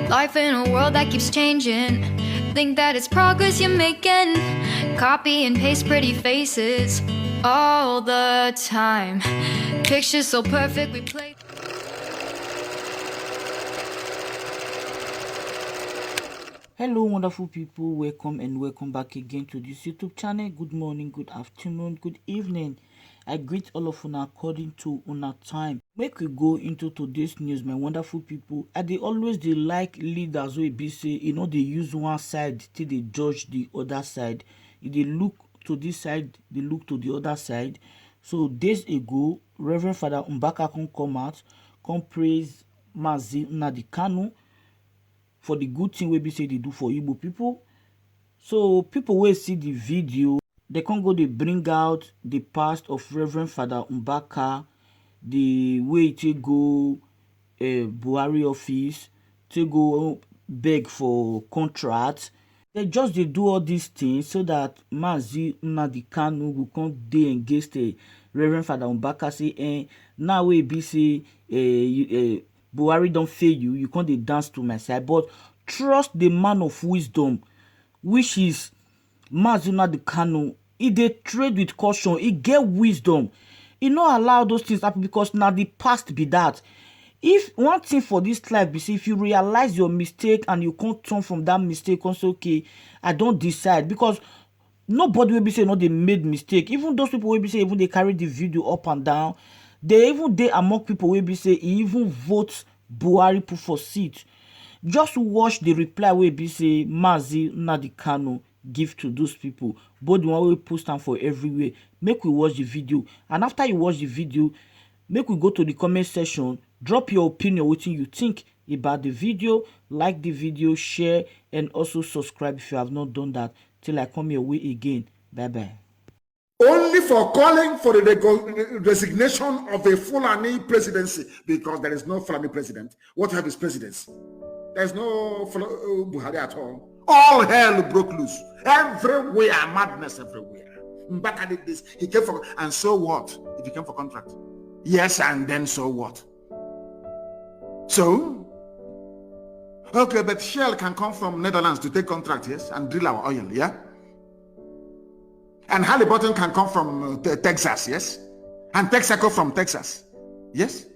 Life in a world that keeps changing. Think that it's progress you're making. Copy and paste pretty faces all the time. Pictures so perfect we play. Hello wonderful people, welcome back again to this YouTube channel. Good morning, good afternoon, good evening. I greet all of you according to una time. Make we go into today's news, my wonderful people. They always like leaders wey be say they use one side till they judge the other side. If they look to this side, they look to the other side. So days ago, Reverend Fada Mbaka come out, come praise Mazi Nnamdi Kanu for the good thing we be say they do for Igbo people. So people will see the video, they can't go, they bring out the past of Reverend Fada Mbaka, the way to go Buhari office, to go beg for contracts. They do all these things so that Mazi Nnamdi Kanu will come dey against the Reverend Fada Mbaka say, now we be say Buhari don't fail you, you can't dey dance to my side. But trust the man of wisdom, which is Mazi Nnamdi Kanu. He dey trade with caution, he get wisdom. He not allow those things happen because now the past be that. If one thing for this life be say, if you realize your mistake and you can't turn from that mistake, also okay, I don't decide, because nobody will be say no they made mistake. Even those people will be say even they carry the video up and down. They among people will be say he even votes Buhari put for seat. Just watch the reply will be say Mazi Nnamdi Kanu give to those people. Both the one will post them for everywhere. Make we watch the video, and after you watch the video, make we go to the comment section. Drop your opinion, what you think about the video. Like the video, share, and also subscribe if you have not done that. Till I come your way again. Bye bye. Only for calling for the resignation of a Fulani presidency, because there is no Fulani president. What have his presidency? There's no Buhari at all. All hell broke loose. Everywhere, madness everywhere. Mbaka did this. He came for, and so what? If he came for contract. Yes, and then so what? So, okay, but Shell can come from Netherlands to take contract, yes, and drill our oil, yeah? And Halliburton can come from Texas, yes? And Texaco from Texas, yes?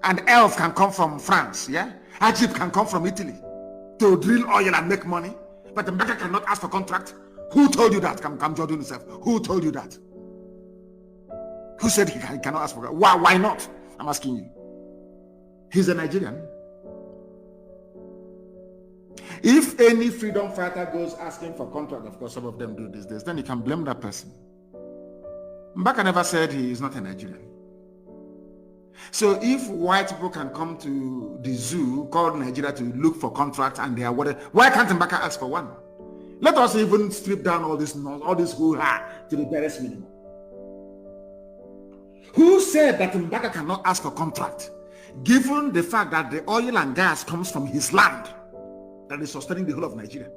And Elf can come from France, yeah? Egypt can come from Italy to drill oil and make money. But the Mbaka cannot ask for contract. Who told you that? Come Jordan himself. Who told you that? Who said he cannot ask for contract? Why not? I'm asking you. He's a Nigerian. If any freedom fighter goes asking for contract, of course some of them do these days, then you can blame that person. Mbaka never said he is not a Nigerian. So if white people can come to the zoo called Nigeria to look for contracts and they are what, why can't Mbaka ask for one? Let us even strip down all this hoo-ha to the barest minimum. Who said that Mbaka cannot ask for contract, given the fact that the oil and gas comes from his land that is sustaining the whole of Nigeria?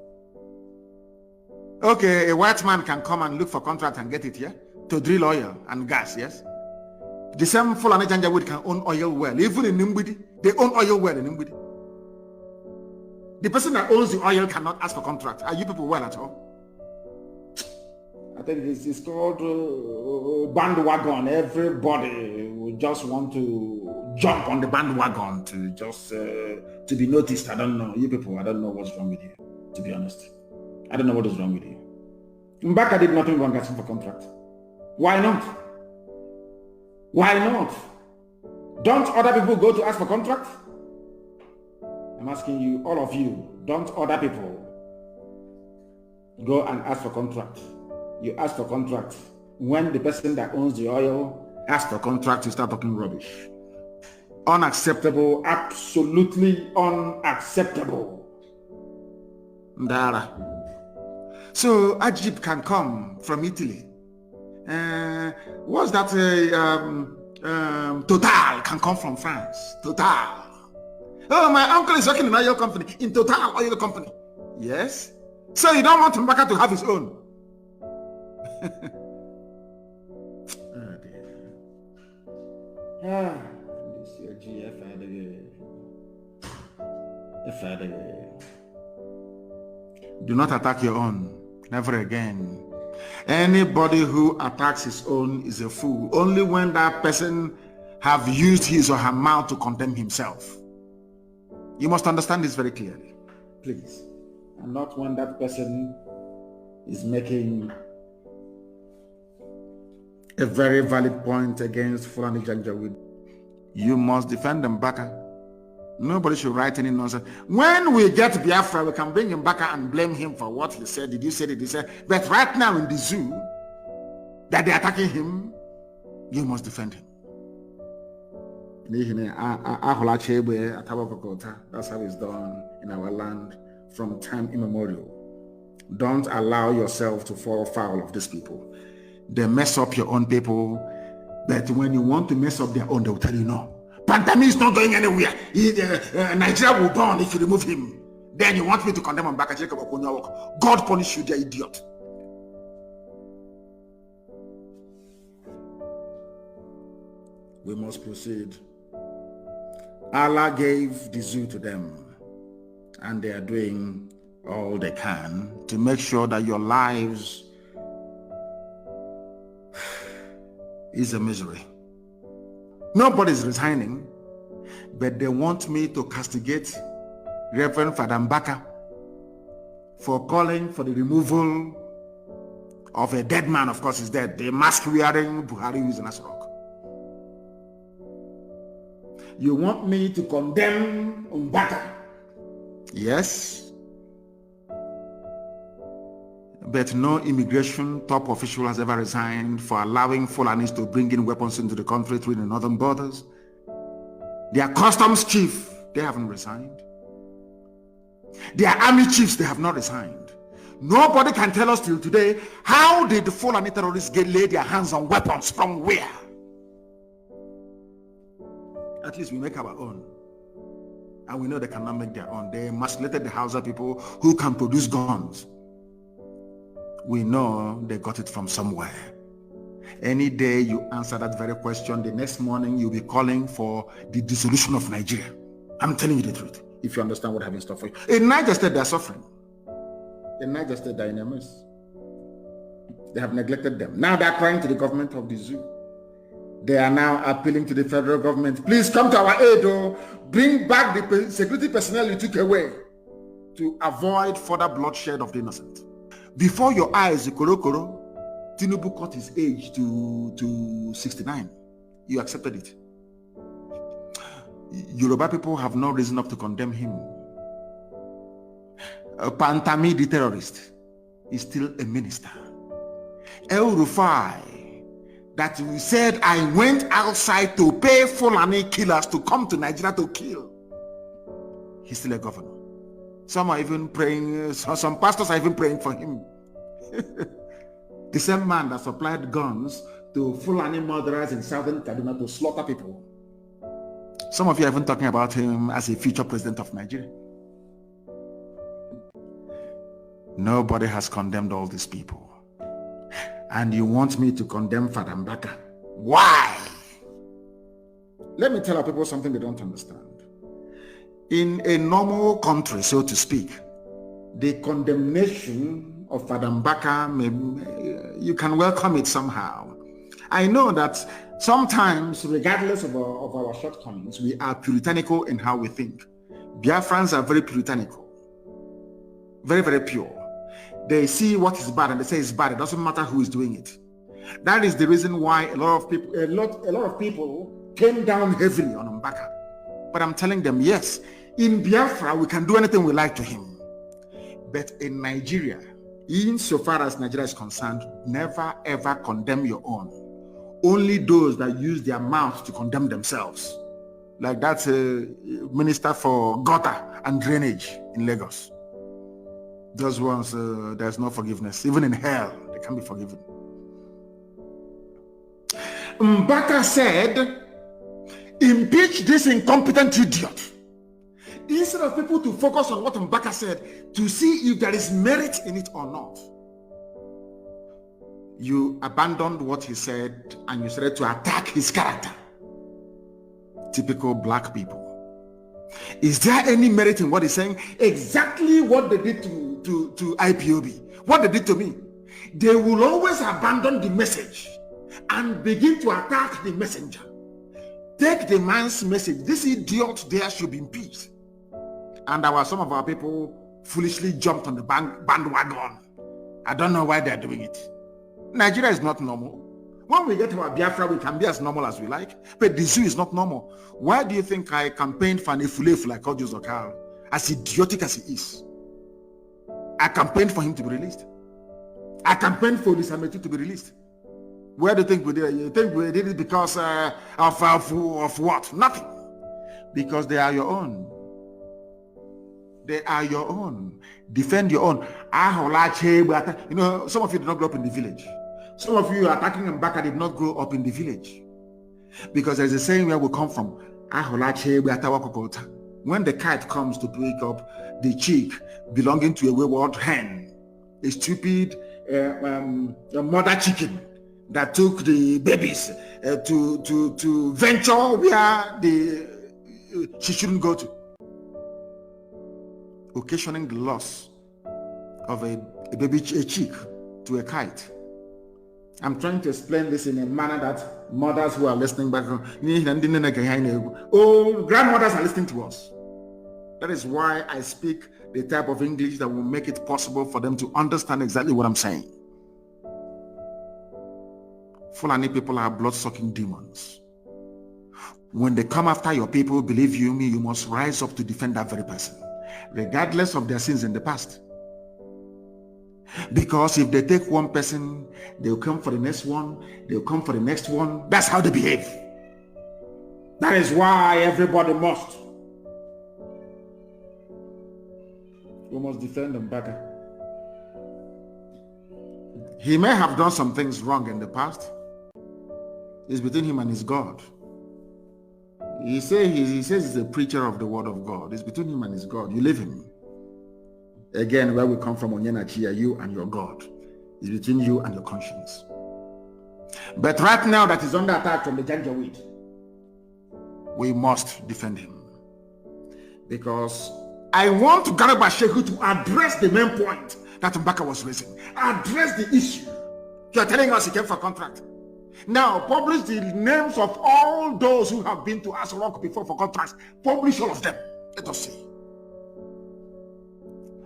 Okay, a white man can come and look for contract and get it, yeah? To drill oil and gas, yes? The same Fulani Janjaweed can own oil well. Even in Nnamdi, they own oil well in Nnamdi. The person that owns the oil cannot ask for contract. Are you people well at all? I think it's called bandwagon. Everybody will just want to jump on the bandwagon to just to be noticed. I don't know. You people, I don't know what's wrong with you, to be honest. I don't know what is wrong with you. Mbaka did nothing wrong asking for contract. Why not? Why not? Don't other people go to ask for contract? I'm asking you, all of you, don't other people go and ask for contract. You ask for contract. When the person that owns the oil asks for contract, you start talking rubbish. Unacceptable, absolutely unacceptable. Ndara. So Egypt can come from Italy. What's that? Total can come from France. Total. Oh, my uncle is working in an oil company, in Total Oil Company. Yes. So you don't want Mbaka to have his own. Oh dear. This your GF. Fada. Do not attack your own. Never again. Anybody who attacks his own is a fool. Only when that person have used his or her mouth to condemn himself. You must understand this very clearly. Please. And not when that person is making a very valid point against Fulani Janjaweed. You must defend Mbaka. Nobody should write any nonsense. When we get Biafra, we can bring Mbaka and blame him for what he said. Did you say? Did he say? But right now in the zoo, that they're attacking him, you must defend him. That's how it's done in our land from time immemorial. Don't allow yourself to fall foul of these people. They mess up your own people, but when you want to mess up their own, they will tell you no. Pantami is not going anywhere. Nigeria will burn if you remove him. Then you want me to condemn Mbaka? God punish you, the idiot. We must proceed. Allah gave the zoo to them, and they are doing all they can to make sure that your lives is a misery. Nobody's resigning, but they want me to castigate Reverend Fada Mbaka for calling for the removal of a dead man. Of course, he's dead. The mask-wearing Buhari who is in Asarok. You want me to condemn Mbaka? Yes. But no immigration top official has ever resigned for allowing Fulanis to bring in weapons into the country through the northern borders. Their customs chief, they haven't resigned. Their army chiefs, they have not resigned. Nobody can tell us till today, how did the Fulani terrorists lay their hands on weapons from where? At least we make our own. And we know they cannot make their own. They emasculated the Hausa people who can produce guns. We know they got it from somewhere. Any day you answer that very question, the next morning you'll be calling for the dissolution of Nigeria. I'm telling you the truth, if you understand what I have in store for you. In Niger State, they're suffering. In Niger State, they're in a mess. They have neglected them. Now they're crying to the government of the zoo. They are now appealing to the federal government. Please come to our aid, or bring back the security personnel you took away to avoid further bloodshed of the innocent. Before your eyes, Korokoro, Tinubu cut his age to 69. You accepted it. Yoruba people have no reason not to condemn him. Pantami, the terrorist, is still a minister. El Rufai, that we said I went outside to pay Fulani killers to come to Nigeria to kill. He's still a governor. Some are even praying, some pastors are even praying for him. The same man that supplied guns to Fulani murderers in southern Kaduna to slaughter people. Some of you are even talking about him as a future president of Nigeria. Nobody has condemned all these people. And you want me to condemn Fada Mbaka? Why? Let me tell our people something they don't understand. In a normal country, so to speak, the condemnation of Fada Mbaka, you can welcome it somehow. I know that sometimes, regardless of our shortcomings, we are puritanical in how we think. Biafrans are very puritanical, very, very pure. They see what is bad and they say it's bad. It doesn't matter who is doing it. That is the reason why a lot of people came down heavily on Mbaka. But I'm telling them, yes, in Biafra, we can do anything we like to him. But in Nigeria, insofar as Nigeria is concerned, never ever condemn your own. Only those that use their mouth to condemn themselves. Like that minister for gutter and drainage in Lagos. Those ones, there's no forgiveness. Even in hell, they can be forgiven. Mbaka said, impeach this incompetent idiot. Instead of people to focus on what Mbaka said, to see if there is merit in it or not, you abandoned what he said and you started to attack his character. Typical black people. Is there any merit in what he's saying? Exactly what they did to IPOB, what they did to me. They will always abandon the message and begin to attack the messenger. Take the man's message. This idiot there should be impeached. And some of our people foolishly jumped on the bandwagon. I don't know why they're doing it. Nigeria is not normal. When we get to our Biafra, we can be as normal as we like. But the zoo is not normal. Why do you think I campaigned for Nefulefu like Audio Zokal, as idiotic as he is? I campaigned for him to be released. I campaigned for Lisametu to be released. Where do you think we did it? You think we did it because of what? Nothing. Because they are your own. They are your own. Defend your own. You know, some of you did not grow up in the village. Some of you attacking Mbaka did not grow up in the village. Because there's a saying where we come from. When the kite comes to pick up the chick belonging to a wayward hen, a stupid mother chicken that took the babies to venture where she shouldn't go to, occasioning the loss of a chick to a kite. I'm trying to explain this in a manner that mothers who are listening back home, grandmothers are listening to us. That is why I speak the type of English that will make it possible for them to understand exactly what I'm saying. Fulani people are blood-sucking demons. When they come after your people, believe you me, you must rise up to defend that very person, regardless of their sins in the past. Because if they take one person, they'll come for the next one, they'll come for the next one. That's how they behave. That is why everybody must. We must defend Mbaka. He may have done some things wrong in the past. It's between him and his God. He says he's a preacher of the word of God. It's between him and his God. You leave him. Again, where we come from, Onyenachia, you and your God. It's between you and your conscience. But right now that he's under attack from the Janjaweed, we must defend him. Because I want Garba Shehu to address the main point that Mbaka was raising. Address the issue. You're telling us he came for contract. Now, publish the names of all those who have been to Asarok before for contracts. Publish all of them. Let us see.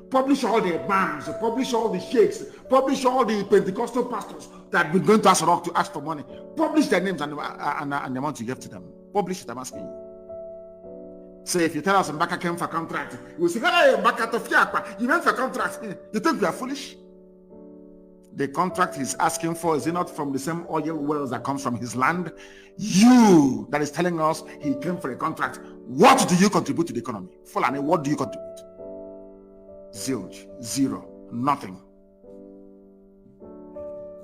Publish all the imams, publish all the sheikhs, publish all the Pentecostal pastors that have been going to Asarok to ask for money. Publish their names and the amount you gave to them. Publish it, I'm asking you. Say, if you tell us Mbaka came for contract, we'll say, hey, Mbaka Tofiakpa, you went for contract. You think we are foolish? The contract he's asking for, is it not from the same oil wells that comes from his land? You that is telling us he came for a contract. What do you contribute to the economy? Fulani, what do you contribute? Zilch, zero, nothing.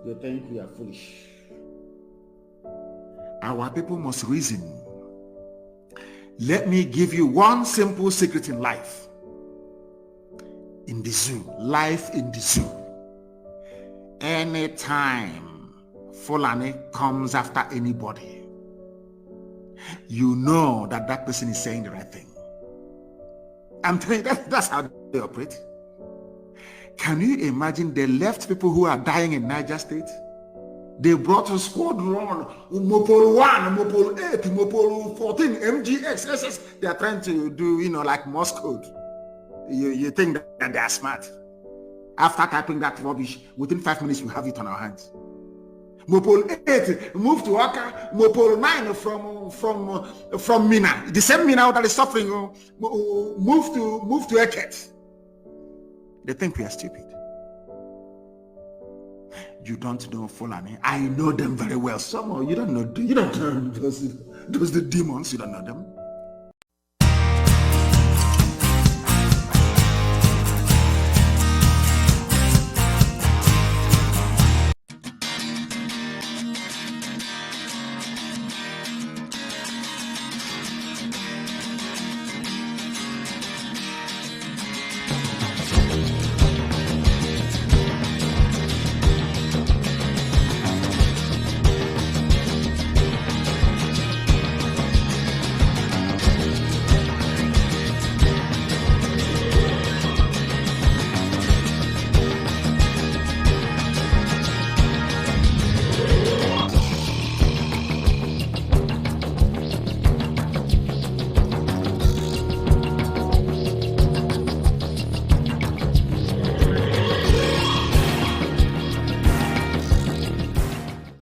You think we are foolish? Our people must reason. Let me give you one simple secret in life. In the zoo, life in the zoo. Anytime Fulani comes after anybody, you know that that person is saying the right thing. I'm telling you, that's how they operate. Can you imagine the left people who are dying in Niger State? They brought a squadron, Mopol 1, Mopol 8, Mopol 14, MGX, SS. They are trying to do, like Morse code. You think that they are smart. After typing that rubbish, within 5 minutes, we have it on our hands. Mopol 8, move to Aka. Mopol 9 from Mina. The same Mina that is suffering, move to Eket. They think we are stupid. You don't know Fulani. I know them very well. Somehow you don't know. You don't know those the demons. You don't know them.